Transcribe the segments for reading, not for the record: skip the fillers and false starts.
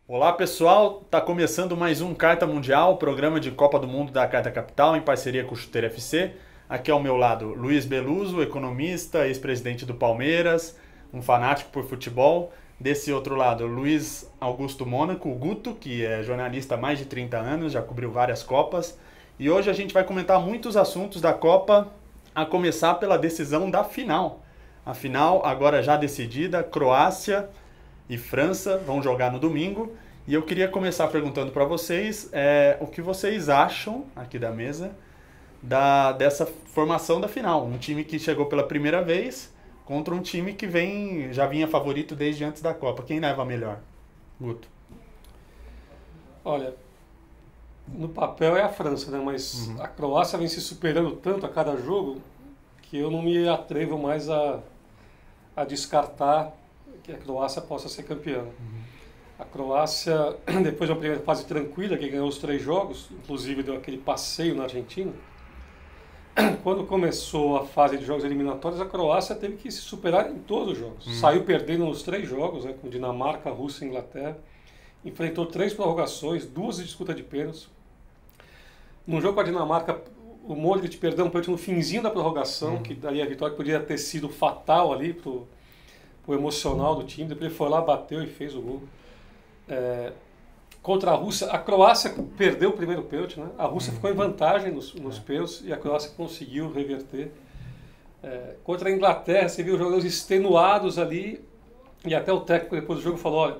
Olá pessoal, está começando mais um Carta Mundial, programa de Copa do Mundo da Carta Capital em parceria com o Chuteiro FC. Aqui ao meu lado Luiz Beluso, economista, ex-presidente do Palmeiras, um fanático por futebol. Desse outro lado, Luiz Augusto Mônaco, o Guto, que é jornalista há mais de 30 anos, já cobriu várias Copas. E hoje a gente vai comentar muitos assuntos da Copa, a começar pela decisão da final. A final agora já decidida, Croácia e França vão jogar no domingo. E eu queria começar perguntando para vocês o que vocês acham aqui da mesa dessa formação da final. Um time que chegou pela primeira vez contra um time que já vinha favorito desde antes da Copa. Quem leva a melhor? Guto. Olha, no papel é a França, né? Mas a Croácia vem se superando tanto a cada jogo que eu não me atrevo mais a descartar que a Croácia possa ser campeã. A Croácia, depois de uma primeira fase tranquila, que ganhou os 3 jogos, inclusive deu aquele passeio na Argentina, quando começou a fase de jogos eliminatórios, a Croácia teve que se superar em todos os jogos. Saiu perdendo nos 3 jogos, né, com Dinamarca, Rússia e Inglaterra. Enfrentou 3 prorrogações, 2 disputas de pênaltis. No jogo com a Dinamarca, o Modric perdeu um pênalti no finzinho da prorrogação, que daria a vitória, que podia ter sido fatal ali pro emocional do time. Depois ele foi lá, bateu e fez o gol. Contra a Rússia, a Croácia perdeu o primeiro pênalti, né? A Rússia ficou em vantagem nos pênaltis e a Croácia conseguiu reverter. Contra a Inglaterra, você viu os jogadores extenuados ali e até o técnico depois do jogo falou, olha,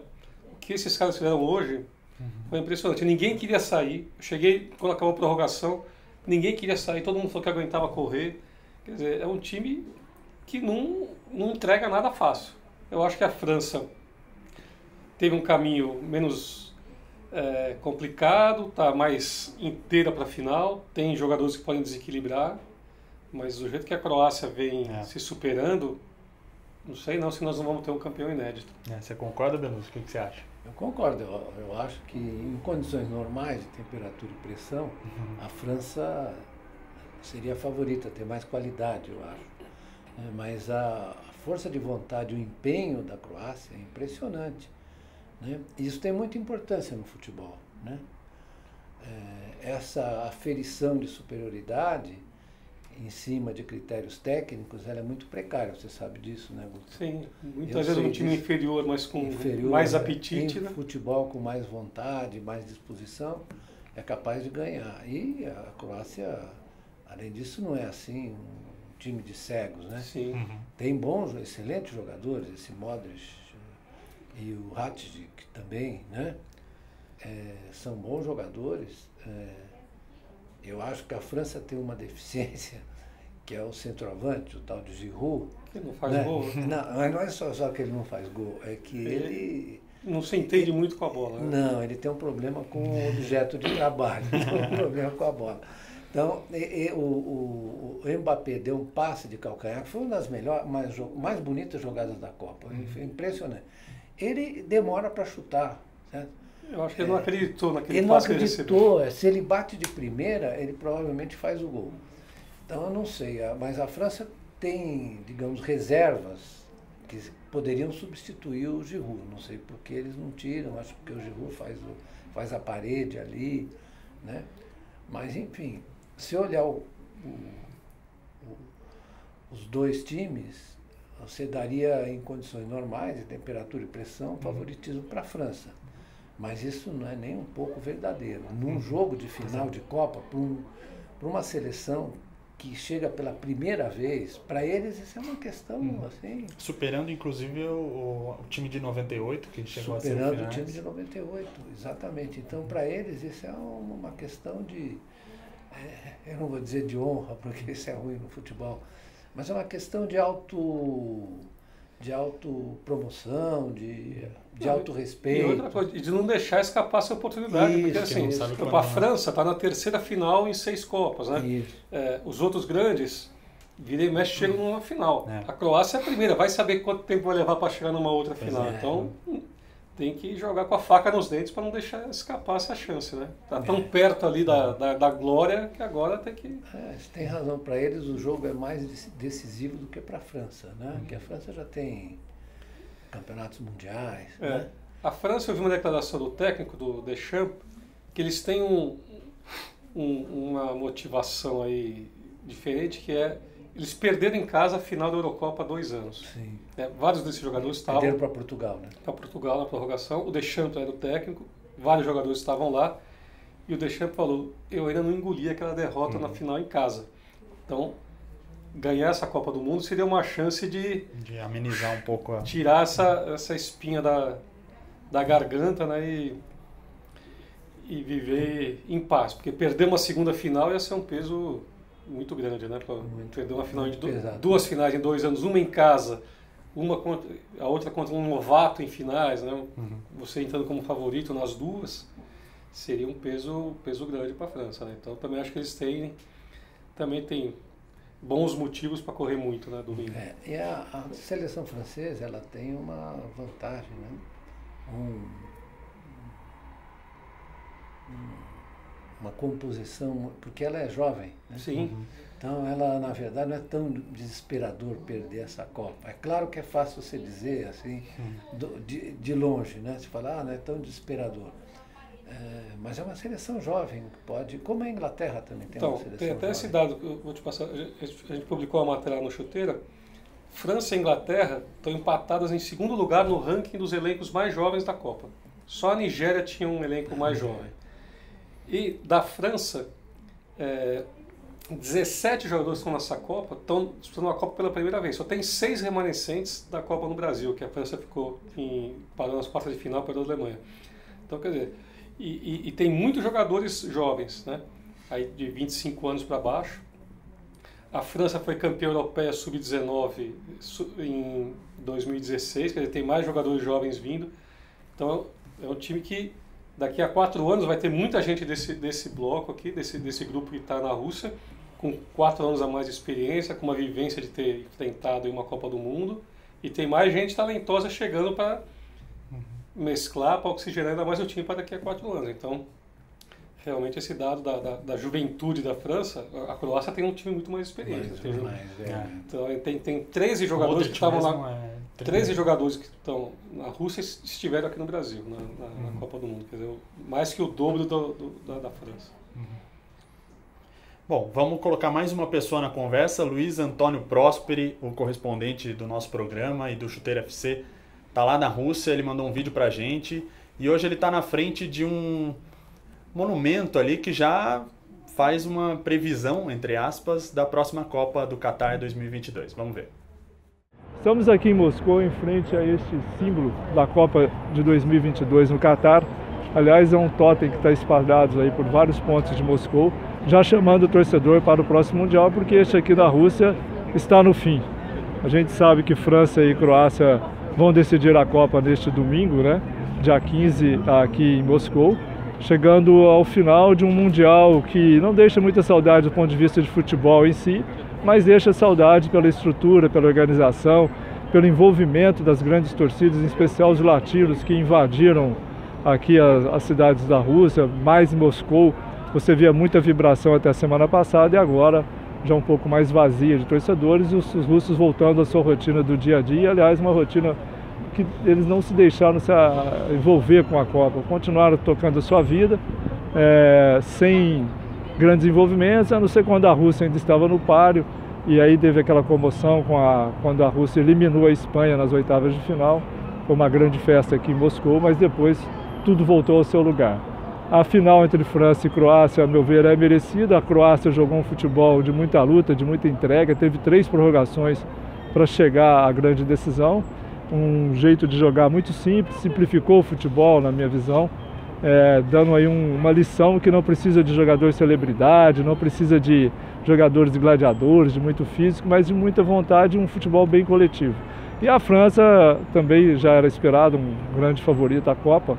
o que esses caras fizeram hoje foi impressionante. Ninguém queria sair. Eu cheguei, quando acabou a prorrogação, ninguém queria sair, todo mundo falou que aguentava correr. Quer dizer, é um time que não entrega nada fácil. Eu acho que a França teve um caminho menos complicado, está mais inteira para a final, tem jogadores que podem desequilibrar, mas do jeito que a Croácia vem se superando, não sei não se nós não vamos ter um campeão inédito. Você concorda, Benuso? O que você acha? Eu concordo, eu acho que em condições normais de temperatura e pressão, a França seria a favorita, ter mais qualidade, eu acho. Mas a força de vontade, o empenho da Croácia é impressionante. Né? Isso tem muita importância no futebol. Né? Essa aferição de superioridade em cima de critérios técnicos, ela é muito precária, você sabe disso, né, Guto? Sim, muitas vezes um time inferior, mas com mais apetite. Né? Futebol com mais vontade, mais disposição, é capaz de ganhar. E a Croácia, além disso, não é assim um time de cegos, né? Sim. Tem bons, excelentes jogadores, esse Modric e o Hadzic também, né? São bons jogadores. Eu acho que a França tem uma deficiência, que é o centroavante, o tal de Giroud. Que não faz né? gol. Não é só que ele não faz gol, é que ele não se entende muito com a bola. Né? Não, ele tem um problema com o objeto de trabalho, tem um problema com a bola. Então, o Mbappé deu um passe de calcanhar, que foi uma das mais bonitas jogadas da Copa. Impressionante. Ele demora para chutar. Certo? Eu acho que ele não acreditou naquele ele passe não que ele acreditou. recebeu. Se ele bate de primeira, ele provavelmente faz o gol. Então, eu não sei. Mas a França tem, digamos, reservas que poderiam substituir o Giroud. Não sei por que eles não tiram. Acho que o Giroud faz a parede ali. Né? Mas, enfim... Se olhar os dois times, você daria, em condições normais, de temperatura e pressão, favoritismo para a França. Mas isso não é nem um pouco verdadeiro. Num jogo de final de Copa, para uma seleção que chega pela primeira vez, para eles isso é uma questão assim... Superando, inclusive, o time de 98, que chegou Superando a ser o time de 98, exatamente. Então, para eles, isso é uma questão de... eu não vou dizer de honra, porque isso é ruim no futebol, mas é uma questão de autopromoção, de autorrespeito. E outra coisa, de não deixar escapar essa oportunidade, porque assim, a França está na terceira final em 6 Copas, né? Os outros grandes, vira e mexe, chegam numa final. A Croácia é a primeira, vai saber quanto tempo vai levar para chegar numa outra final. Então, tem que jogar com a faca nos dentes para não deixar escapar essa chance, né? Tá tão perto ali da glória que agora tem que... Você tem razão, para eles o jogo é mais decisivo do que para a França, né? Porque a França já tem campeonatos mundiais, né? A França, eu vi uma declaração do técnico, do Deschamps, que eles têm uma motivação aí diferente, que é eles perderam em casa a final da Eurocopa há 2 anos. Sim. Vários desses jogadores estavam... Perderam para Portugal, né? Para Portugal na prorrogação. O Deschamps era o técnico, vários jogadores estavam lá. E o Deschamps falou, eu ainda não engoli aquela derrota na final em casa. Então, ganhar essa Copa do Mundo seria uma chance de amenizar um pouco tirar essa espinha da garganta, né, e viver em paz. Porque perder uma segunda final ia ser um peso muito grande, né? Perder uma final de 2 finais em 2 anos, uma em casa, a outra contra um novato em finais, né? Você entrando como favorito nas duas, seria um peso grande para a França, né? Então também acho que eles também têm bons motivos para correr muito, né, domingo. E a seleção francesa, ela tem uma vantagem, né? Uma composição, porque ela é jovem, né? Sim. Então ela, na verdade, não é tão desesperador perder essa Copa. É claro que é fácil você dizer assim, de longe, né? Você fala, não é tão desesperador. Mas é uma seleção jovem, pode, como a Inglaterra também tem uma seleção tem até jovem. esse dado que eu vou te passar. A gente publicou a matéria no Chuteira. França e Inglaterra estão empatadas em segundo lugar no ranking dos elencos mais jovens da Copa. Só a Nigéria tinha um elenco mais jovem. E da França, 17 jogadores que estão nessa Copa estão disputando a Copa pela primeira vez. Só tem 6 remanescentes da Copa no Brasil, que a França parou nas quartas de final pela Alemanha. Então, quer dizer, e tem muitos jogadores jovens, né? Aí de 25 anos para baixo. A França foi campeã europeia sub-19 em 2016, quer dizer, tem mais jogadores jovens vindo. Então é um time que daqui a 4 anos vai ter muita gente desse bloco aqui, desse grupo que está na Rússia, com 4 anos a mais de experiência, com uma vivência de ter enfrentado uma Copa do Mundo, e tem mais gente talentosa chegando para mesclar, para oxigenar ainda mais o time para daqui a 4 anos. Então, realmente esse dado da juventude da França, a Croácia tem um time muito mais experiente. Então tem 13 jogadores que estavam lá. 13 jogadores que estão na Rússia estiveram aqui no Brasil, na Copa do Mundo. Quer dizer, mais que o dobro da França. Bom, vamos colocar mais uma pessoa na conversa. Luiz Antônio Prosperi, o correspondente do nosso programa e do Chuteira FC, está lá na Rússia. Ele mandou um vídeo pra gente e hoje ele está na frente de um monumento ali que já faz uma previsão, entre aspas, da próxima Copa do Catar 2022. Vamos ver. Estamos aqui em Moscou, em frente a este símbolo da Copa de 2022 no Catar. Aliás, é um totem que está espalhado aí por vários pontos de Moscou, já chamando o torcedor para o próximo Mundial, porque este aqui da Rússia está no fim. A gente sabe que França e Croácia vão decidir a Copa neste domingo, né? Dia 15, aqui em Moscou, chegando ao final de um Mundial que não deixa muita saudade do ponto de vista de futebol em si, mas deixa saudade pela estrutura, pela organização, pelo envolvimento das grandes torcidas, em especial os latinos que invadiram aqui as cidades da Rússia, mais em Moscou. Você via muita vibração até a semana passada e agora já um pouco mais vazia de torcedores e os russos voltando à sua rotina do dia a dia, aliás, uma rotina que eles não se deixaram se envolver com a Copa, continuaram tocando a sua vida, sem grandes envolvimentos, a não ser quando a Rússia ainda estava no páreo, e aí teve aquela comoção quando a Rússia eliminou a Espanha nas oitavas de final. Foi uma grande festa aqui em Moscou, mas depois tudo voltou ao seu lugar. A final entre França e Croácia, a meu ver, é merecida. A Croácia jogou um futebol de muita luta, de muita entrega, teve 3 prorrogações para chegar à grande decisão. Um jeito de jogar muito simples, simplificou o futebol, na minha visão. Dando aí uma lição que não precisa de jogador celebridade, não precisa de jogadores de gladiadores, de muito físico, mas de muita vontade e um futebol bem coletivo. E a França também já era esperado, um grande favorito à Copa,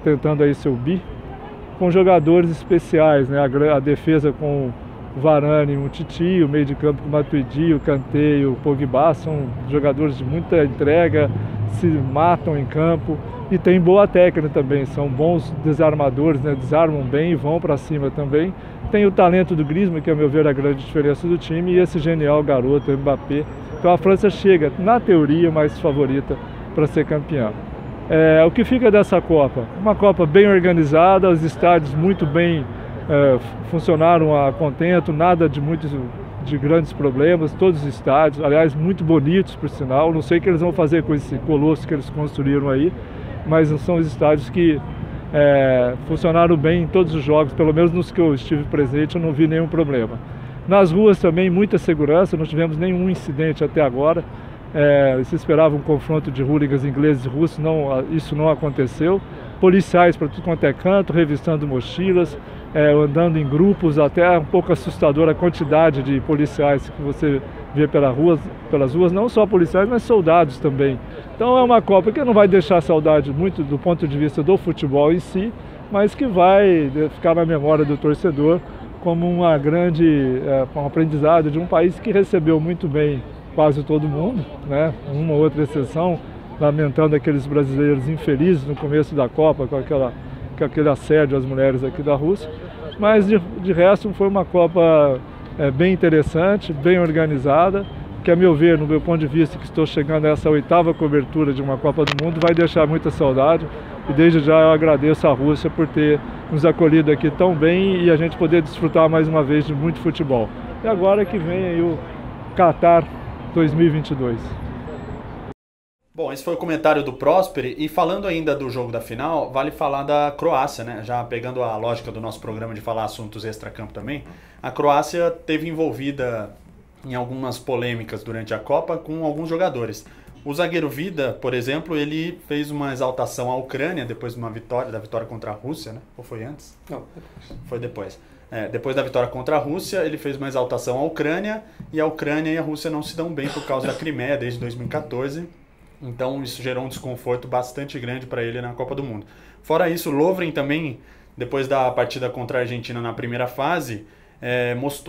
tentando aí seu bi, com jogadores especiais, né? A defesa com o Varane e o Titi, o meio de campo com o Matuidi, o Kanté e o Pogba, são jogadores de muita entrega, se matam em campo. E tem boa técnica também, são bons desarmadores, né? Desarmam bem e vão para cima também. Tem o talento do Griezmann, que a meu ver é a grande diferença do time, e esse genial garoto, o Mbappé. Então a França chega, na teoria, mais favorita para ser campeã. O que fica dessa Copa? Uma Copa bem organizada, os estádios muito bem funcionaram a contento, nada de grandes problemas, todos os estádios, aliás, muito bonitos por sinal. Não sei o que eles vão fazer com esse colosso que eles construíram aí, mas são os estádios que funcionaram bem em todos os jogos, pelo menos nos que eu estive presente, eu não vi nenhum problema. Nas ruas também, muita segurança, não tivemos nenhum incidente até agora. Se esperava um confronto de hooligans ingleses e russos, isso não aconteceu. Policiais para tudo quanto é canto, revistando mochilas, andando em grupos, até um pouco assustadora a quantidade de policiais que você vê pelas ruas, não só policiais, mas soldados também. Então é uma Copa que não vai deixar saudade muito do ponto de vista do futebol em si, mas que vai ficar na memória do torcedor como um aprendizado de um país que recebeu muito bem quase todo mundo, né? Uma ou outra exceção, lamentando aqueles brasileiros infelizes no começo da Copa, com aquele assédio às mulheres aqui da Rússia, mas de resto foi uma Copa bem interessante, bem organizada, que a meu ver, no meu ponto de vista, que estou chegando a essa 8ª cobertura de uma Copa do Mundo, vai deixar muita saudade, e desde já eu agradeço à Rússia por ter nos acolhido aqui tão bem e a gente poder desfrutar mais uma vez de muito futebol. E agora que vem aí o Qatar 2022. Bom, esse foi o comentário do Prosperi, e falando ainda do jogo da final, vale falar da Croácia, né? Já pegando a lógica do nosso programa de falar assuntos extracampo também, a Croácia teve envolvida em algumas polêmicas durante a Copa com alguns jogadores. O zagueiro Vida, por exemplo, ele fez uma exaltação à Ucrânia depois de da vitória contra a Rússia, né? Ou foi antes? Não, depois. Foi depois. Depois da vitória contra a Rússia, ele fez uma exaltação à Ucrânia, e a Ucrânia e a Rússia não se dão bem por causa da Crimeia desde 2014. Então isso gerou um desconforto bastante grande para ele na Copa do Mundo. Fora isso, Lovren também, depois da partida contra a Argentina na primeira fase,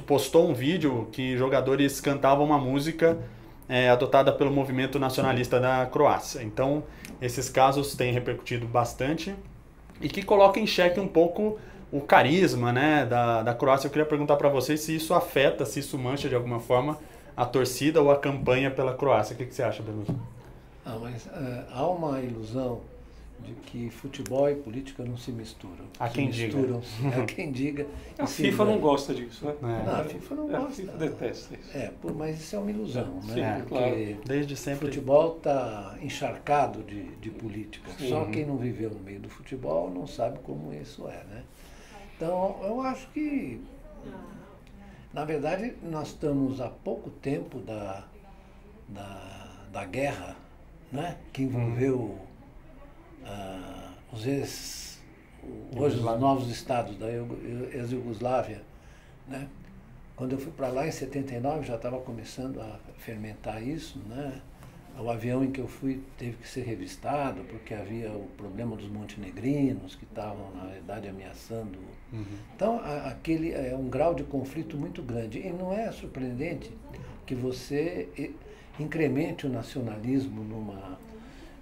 postou um vídeo que jogadores cantavam uma música adotada pelo movimento nacionalista da Croácia. Então esses casos têm repercutido bastante e que colocam em xeque um pouco o carisma, né, da Croácia. Eu queria perguntar para vocês se isso afeta, se isso mancha de alguma forma a torcida ou a campanha pela Croácia. O que você acha, Beluso? Mas há uma ilusão de que futebol e política não se misturam. Há quem diga. Há quem diga. A FIFA não gosta disso, né? Não, a FIFA não gosta. A FIFA detesta isso. Mas isso é uma ilusão, né? Sim, Porque claro. Desde sempre. O futebol está encharcado de política. Sim. Só quem não viveu no meio do futebol não sabe como isso é, né? Então, eu acho que, na verdade, nós estamos há pouco tempo da guerra, né, que envolveu hoje os novos estados da ex-Iugoslávia, né? Quando eu fui para lá em 79 já estava começando a fermentar isso, né? O avião em que eu fui teve que ser revistado porque havia o problema dos montenegrinos que estavam, na verdade, ameaçando. Então, aquele é um grau de conflito muito grande. E não é surpreendente que você incremente o nacionalismo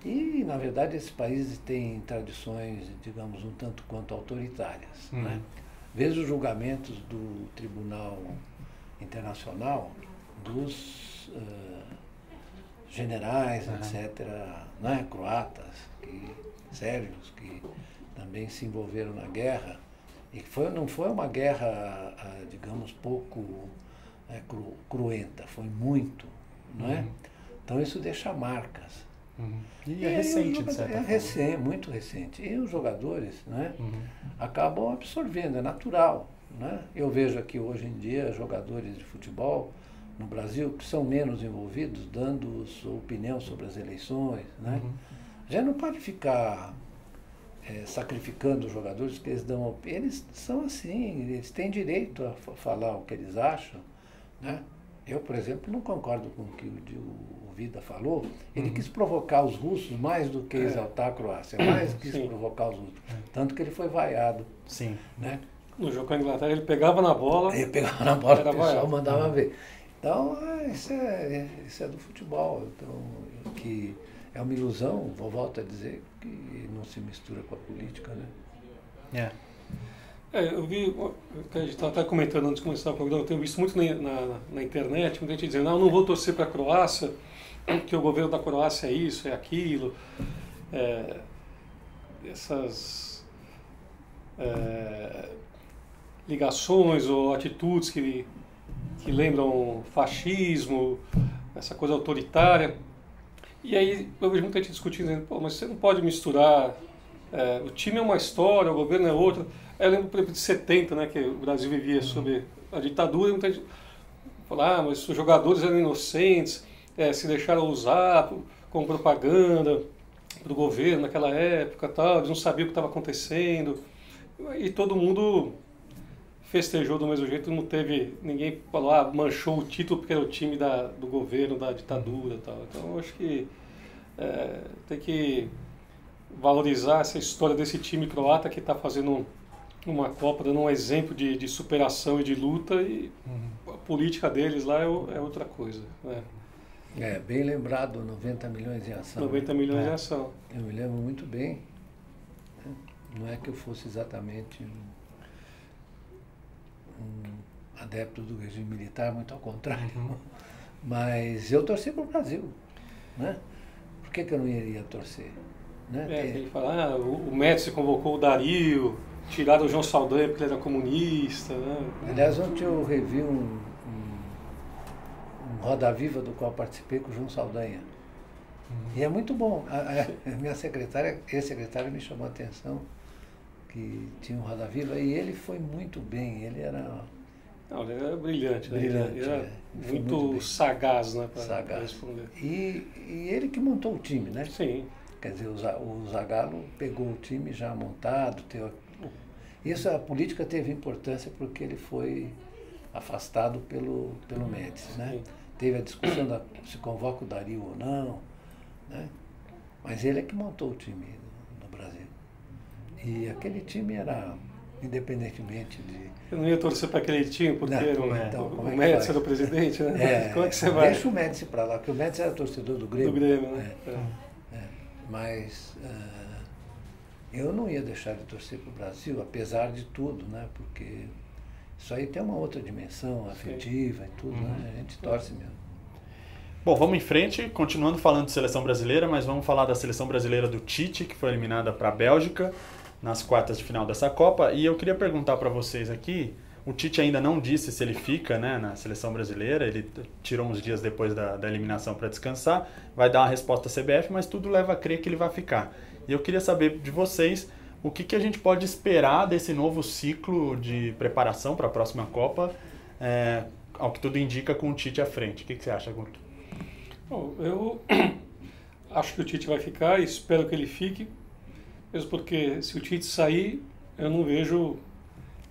E, na verdade, esses países têm tradições, digamos, um tanto quanto autoritárias, né? Veja os julgamentos do Tribunal Internacional dos generais, etc., né? Croatas, sérvios, que também se envolveram na guerra. E não foi uma guerra, digamos, pouco cruenta, foi muito, não é? Então isso deixa marcas. E é recente, de certa forma. Muito recente. E os jogadores, né, acabam absorvendo, é natural, né? Eu vejo aqui hoje em dia jogadores de futebol no Brasil que são menos envolvidos, dando sua opinião sobre as eleições, né? Já não pode ficar sacrificando os jogadores que eles são assim, eles têm direito a falar o que eles acham, né? Eu, por exemplo, não concordo com o que o Vida falou. Ele quis provocar os russos mais do que exaltar a Croácia, quis provocar os russos. Tanto que ele foi vaiado. Sim. Né? No jogo com a Inglaterra, ele pegava na bola. Ele pegava na bola, o pessoal vaiado. mandava ver. Então, isso é do futebol. Então, que é uma ilusão, volto a dizer, que não se mistura com a política, né? Eu vi, a gente estava até comentando antes de começar o programa, eu tenho visto muito na internet, muita gente dizendo, não vou torcer para a Croácia, porque o governo da Croácia é isso, é aquilo. essas ligações ou atitudes que lembram fascismo, essa coisa autoritária. E aí eu vejo muita gente discutindo, dizendo, pô, mas você não pode misturar, o time é uma história, o governo é outra. Aí eu lembro, por exemplo, de 70, né, que o Brasil vivia sob a ditadura, e muita gente fala, mas os jogadores eram inocentes, se deixaram usar como propaganda do governo naquela época, tal, eles não sabiam o que estava acontecendo. E todo mundo festejou do mesmo jeito, não teve, ninguém falou, manchou o título porque era o time do governo, da ditadura e tal. Então eu acho que tem que valorizar essa história desse time croata que está fazendo uma Copa, dando um exemplo de superação e de luta, e a política deles lá é outra coisa, né? Bem lembrado, 90 milhões em ação. 90 milhões em ação. Eu me lembro muito bem. Não é que eu fosse exatamente um adepto do regime militar, muito ao contrário. Mas eu torci para o Brasil, né? Por que eu não iria torcer? Né? Ele fala, o Médici convocou o Dario, tiraram o João Saldanha porque ele era comunista, né? Aliás, ontem eu revi um Roda Viva do qual participei com o João Saldanha. E é muito bom. A minha secretária, ex-secretária, me chamou a atenção que tinha um Roda Viva e ele foi muito bem. Ele era... Não, ele era brilhante, né? Ele era muito sagaz, né, para responder. E ele que montou o time, né? Sim. Quer dizer, o Zagallo pegou o time já montado. Isso, a política teve importância porque ele foi afastado pelo Médici, né? Teve a discussão se convoca o Dario ou não, né? Mas ele é que montou o time no Brasil. E aquele time era, independentemente de... Eu não ia torcer para aquele time porque o Médici era o presidente, né? Como é que você vai? Deixa o Médici para lá, porque o Médici era torcedor do Grêmio. Do Grêmio, né? Mas eu não ia deixar de torcer para o Brasil, apesar de tudo, né? Porque isso aí tem uma outra dimensão afetiva e tudo, né? A gente torce mesmo. Bom, vamos em frente, continuando falando de seleção brasileira, mas vamos falar da seleção brasileira do Tite, que foi eliminada para a Bélgica nas quartas de final dessa Copa. E eu queria perguntar para vocês aqui, o Tite ainda não disse se ele fica, né, na seleção brasileira, ele tirou uns dias depois da eliminação para descansar, vai dar uma resposta à CBF, mas tudo leva a crer que ele vai ficar. E eu queria saber de vocês o que a gente pode esperar desse novo ciclo de preparação para a próxima Copa, ao que tudo indica, com o Tite à frente. O que você acha, Guto? Bom, eu acho que o Tite vai ficar e espero que ele fique, mesmo porque se o Tite sair, eu não vejo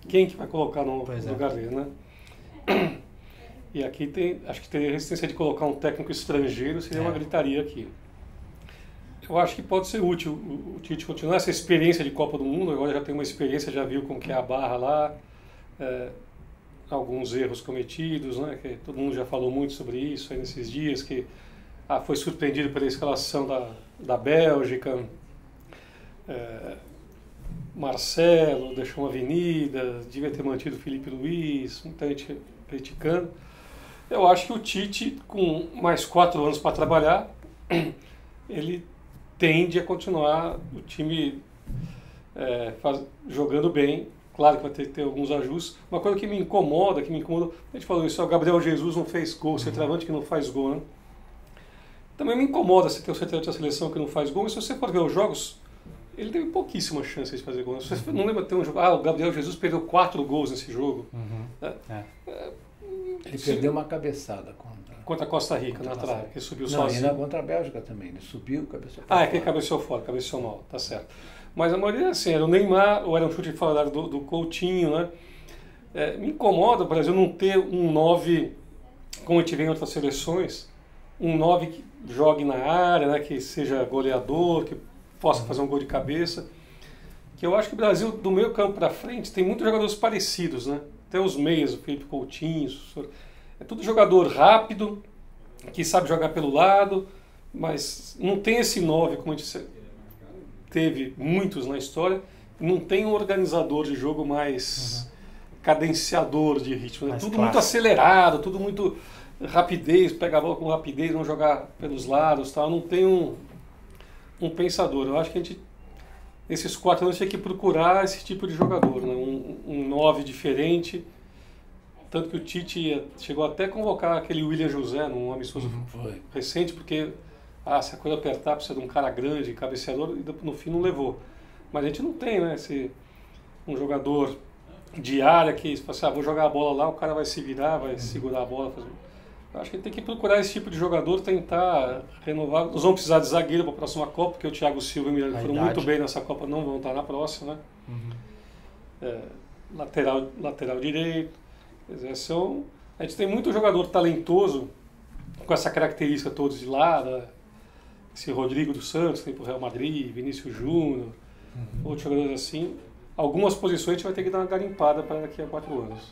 quem que vai colocar no lugar dele, né? E aqui acho que teria resistência de colocar um técnico estrangeiro, seria uma gritaria aqui. Eu acho que pode ser útil o Tite continuar essa experiência de Copa do Mundo, agora já tem uma experiência, já viu como que é a barra lá, alguns erros cometidos, né? Que todo mundo já falou muito sobre isso aí nesses dias, que foi surpreendido pela escalação da Bélgica, Marcelo deixou uma avenida, devia ter mantido o Felipe Luiz, muita gente criticando. Eu acho que o Tite, com mais 4 anos para trabalhar, ele tende a continuar o time jogando bem. Claro que vai ter que ter alguns ajustes. Uma coisa que me incomoda, a gente falou isso, o Gabriel Jesus não fez gol, centroavante que não faz gol, né? Também me incomoda você ter o centroavante da seleção que não faz gol, mas se você for ver os jogos, ele teve pouquíssima chance de fazer gol. Se você não lembra de ter um jogo, o Gabriel Jesus perdeu 4 gols nesse jogo. Ele perdeu uma cabeçada contra a Costa Rica, na trave, que ele subiu sozinho. E contra a Bélgica também, ele subiu, cabeceou fora. É que ele cabeceou fora, cabeceou mal, tá certo. Mas a maioria assim, era o Neymar, ou era um chute fora do Coutinho, né? Me incomoda o Brasil não ter um 9, como a gente vê em outras seleções, um 9 que jogue na área, né? Que seja goleador, que possa fazer um gol de cabeça. Que eu acho que o Brasil, do meio campo para frente, tem muitos jogadores parecidos, né? Até os meias, o Felipe Coutinho, é tudo jogador rápido, que sabe jogar pelo lado, mas não tem esse 9, como a gente teve muitos na história, não tem um organizador de jogo mais cadenciador de ritmo. É tudo muito acelerado, tudo muito rapidez, pega a bola com rapidez, não jogar pelos lados, tal. Não tem um pensador. Eu acho que a gente, nesses 4 anos, tinha que procurar esse tipo de jogador, né? Um 9 diferente. Tanto que o Tite chegou até a convocar aquele William José num amistoso recente, porque se a coisa apertar, precisa de um cara grande, cabeceador, e no fim não levou. Mas a gente não tem, né, um jogador de área que fala vou jogar a bola lá, o cara vai se virar, vai segurar a bola. Acho que a gente tem que procurar esse tipo de jogador, tentar renovar. Nós vamos precisar de zagueiro para a próxima Copa, porque o Thiago Silva e o Miranda foram muito bem nessa Copa, não vão estar na próxima, né? Lateral direito. Quer dizer, a gente tem muito jogador talentoso com essa característica todos de lá, esse Rodrigo dos Santos, tem pro Real Madrid, Vinícius Júnior, outros jogadores assim. Algumas posições a gente vai ter que dar uma garimpada para daqui a 4 anos.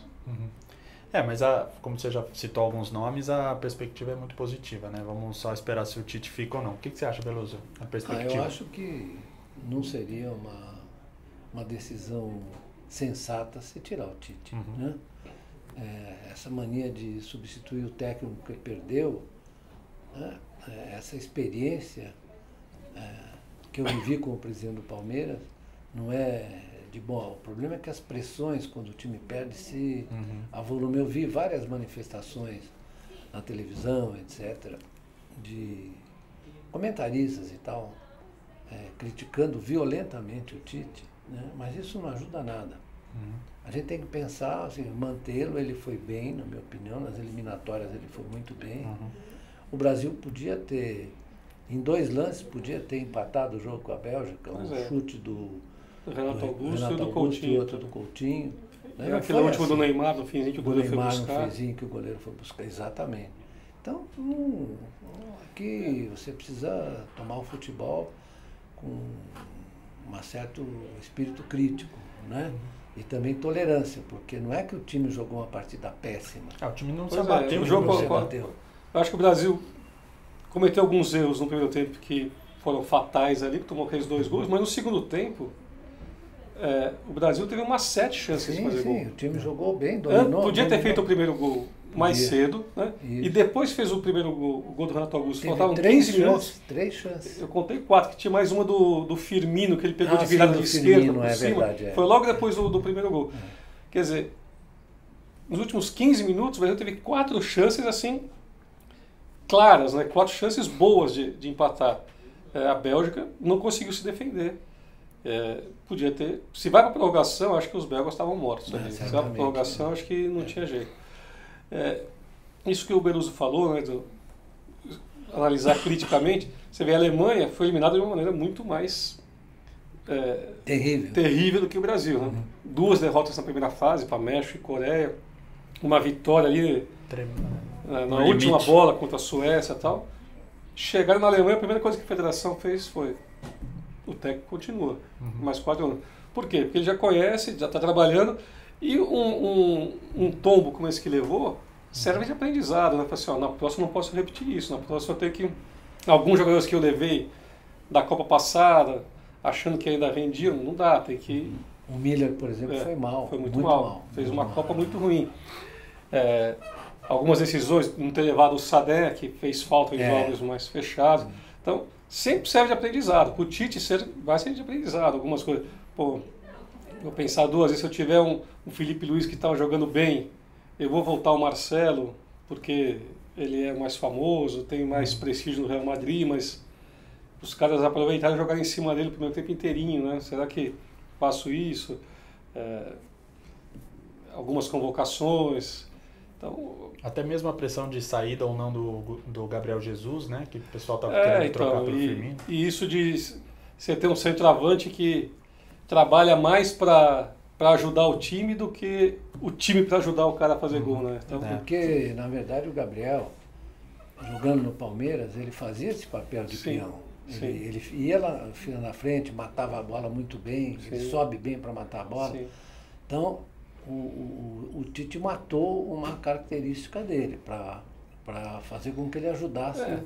Mas como você já citou alguns nomes, a perspectiva é muito positiva, né? Vamos só esperar se o Tite fica ou não. O que você acha, Beloso? A perspectiva? Eu acho que não seria uma decisão sensata se tirar o Tite, né? Essa mania de substituir o técnico que perdeu, né? Essa experiência que eu vivi como presidente do Palmeiras não é de bom. O problema é que as pressões, quando o time perde, se avolumam. Eu vi várias manifestações na televisão, etc., de comentaristas e tal, criticando violentamente o Tite, né? Mas isso não ajuda nada. A gente tem que pensar, assim, mantê-lo. Ele foi bem, na minha opinião, nas eliminatórias ele foi muito bem. O Brasil podia ter, em 2 lances, podia ter empatado o jogo com a Bélgica, chute do Renato Augusto e do e Coutinho. outro do Coutinho. Né? Aquele último do Neymar, no finzinho que o goleiro foi buscar. No finzinho que o goleiro foi buscar, exatamente. Então, aqui você precisa tomar o futebol com um certo espírito crítico, né? E também tolerância, porque não é que o time jogou uma partida péssima. O time não se abateu. O jogo eu acho que o Brasil cometeu alguns erros no primeiro tempo que foram fatais ali, que tomou aqueles 2 gols, mas no segundo tempo o Brasil teve umas 7 chances de fazer gol. Sim, o time jogou bem, dominou. Podia ter feito o primeiro gol mais cedo, né? E depois fez o primeiro gol, o gol do Renato Augusto. Faltavam 15 minutos. 3 chances. Eu contei 4, que tinha mais uma do Firmino, que ele pegou de virada de esquerda por cima. Verdade, Foi logo depois do primeiro gol. Quer dizer, nos últimos 15 minutos, o Brasil teve 4 chances assim, claras, né? 4 chances boas de empatar. A Bélgica não conseguiu se defender. Podia ter. Se vai para a prorrogação, acho que os belgas estavam mortos. Se vai para a prorrogação, acho que não tinha jeito. Isso que o Beluso falou, né, analisar criticamente, você vê a Alemanha foi eliminada de uma maneira muito mais terrível do que o Brasil. Né? 2 derrotas na primeira fase para México e Coreia, uma vitória ali na última bola contra a Suécia e tal. Chegaram na Alemanha, a primeira coisa que a federação fez foi: o técnico continua, mais 4 anos. Por quê? Porque ele já conhece, já está trabalhando, e um tombo como esse que levou serve de aprendizado, né? Assim, na próxima não posso repetir isso, na próxima eu tenho que... Alguns jogadores que eu levei da Copa passada, achando que ainda rendiam, não dá, tem que... O Miller, por exemplo, foi mal. Foi muito mal. Fez uma Copa muito ruim. Algumas decisões, não ter levado o Sané, que fez falta em jogos mais fechados. Então, sempre serve de aprendizado. Para o Tite vai ser de aprendizado. Algumas coisas. Pô, vou pensar 2 vezes. Se eu tiver um Felipe Luiz que estava jogando bem, eu vou voltar ao Marcelo, porque ele é mais famoso, tem mais prestígio no Real Madrid, mas os caras aproveitaram e jogaram em cima dele o primeiro tempo inteirinho, né? Será que faço isso? Algumas convocações. Então, até mesmo a pressão de saída ou não do Gabriel Jesus, né? Que o pessoal estava querendo trocar pelo Firmino. E isso de você ter um centroavante que trabalha mais para ajudar o time do que o time para ajudar o cara a fazer gol, né? Então, porque, na verdade, o Gabriel, jogando no Palmeiras, ele fazia esse papel de peão. Ele ia lá na frente, matava a bola muito bem, ele sobe bem para matar a bola. Sim. Então, o Tite matou uma característica dele para fazer com que ele ajudasse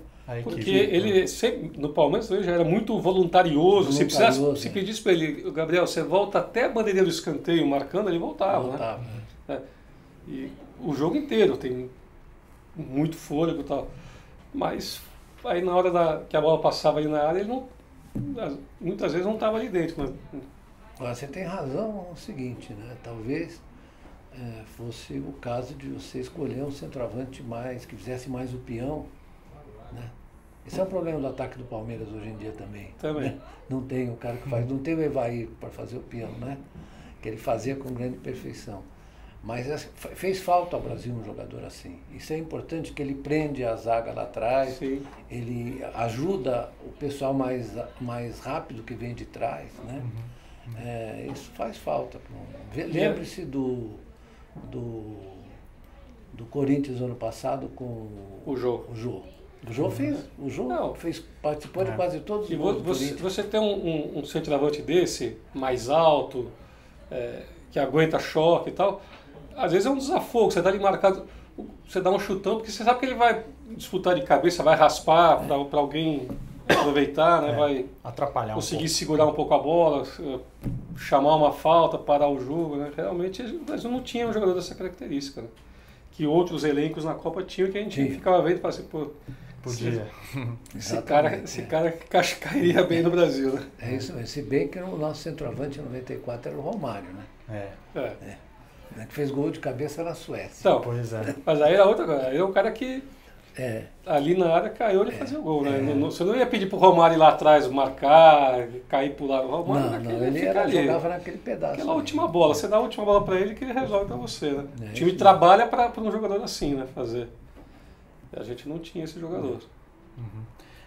porque ele sempre, no Palmeiras ele já era muito voluntarioso. Se pedisse para ele: Gabriel, você volta até a bandeirinha do escanteio marcando, ele voltava. Né? E o jogo inteiro tem muito fôlego e tal. Mas aí na hora que a bola passava ali na área, ele muitas vezes não estava ali dentro. Né? Agora, você tem razão no seguinte, né? Talvez fosse o caso de você escolher um centroavante que fizesse mais o peão, né? Esse é um problema do ataque do Palmeiras hoje em dia também. Também. Né? Não tem o cara que faz, não tem o Evair para fazer o peão, né? Que ele fazia com grande perfeição. Mas fez falta ao Brasil um jogador assim. Isso é importante, que ele prende a zaga lá atrás, Sim. ele ajuda o pessoal mais rápido que vem de trás, né? Isso faz falta. Lembre-se do Corinthians ano passado com o Jô. O Jô participou de quase todos os gols. Você tem um centroavante desse, mais alto, que aguenta choque e tal, às vezes é um desafogo, você está ali marcado, você dá um chutão, porque você sabe que ele vai disputar de cabeça, vai raspar para alguém aproveitar, né? Vai atrapalhar conseguir segurar um pouco a bola, chamar uma falta, parar o jogo. Né? Realmente o Brasil não tinha um jogador dessa característica, né? Que outros elencos na Copa tinham, que a gente ficava vendo e falava assim, pô, podia. Esse cara cairia bem no Brasil, né? É isso mesmo. Se bem que o nosso centroavante em 94 era o Romário, né? Que fez gol de cabeça na Suécia. Então, pois é. Mas aí era outra coisa. Aí é o cara que ali na área caiu e fazia o gol, né? Você não ia pedir pro Romário ir lá atrás marcar, cair pro lado. O Romário ele jogava naquele pedaço. Aquela última bola. Você dá a última bola para ele que ele resolve para você, né? O time trabalha para um jogador assim, né? Fazer. A gente não tinha esse jogador.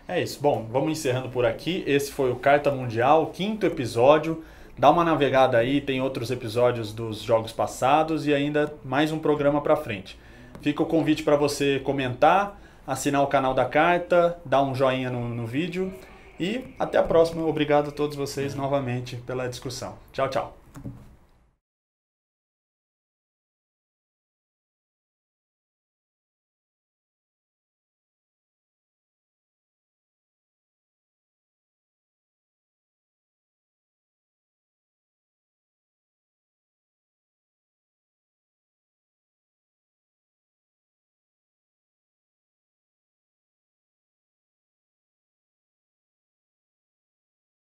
É isso. Bom, vamos encerrando por aqui. Esse foi o Carta Mundial, 5º episódio. Dá uma navegada aí, tem outros episódios dos jogos passados e ainda mais um programa pra frente. Fica o convite para você comentar, assinar o canal da Carta, dar um joinha no vídeo e até a próxima. Obrigado a todos vocês novamente pela discussão. Tchau, tchau.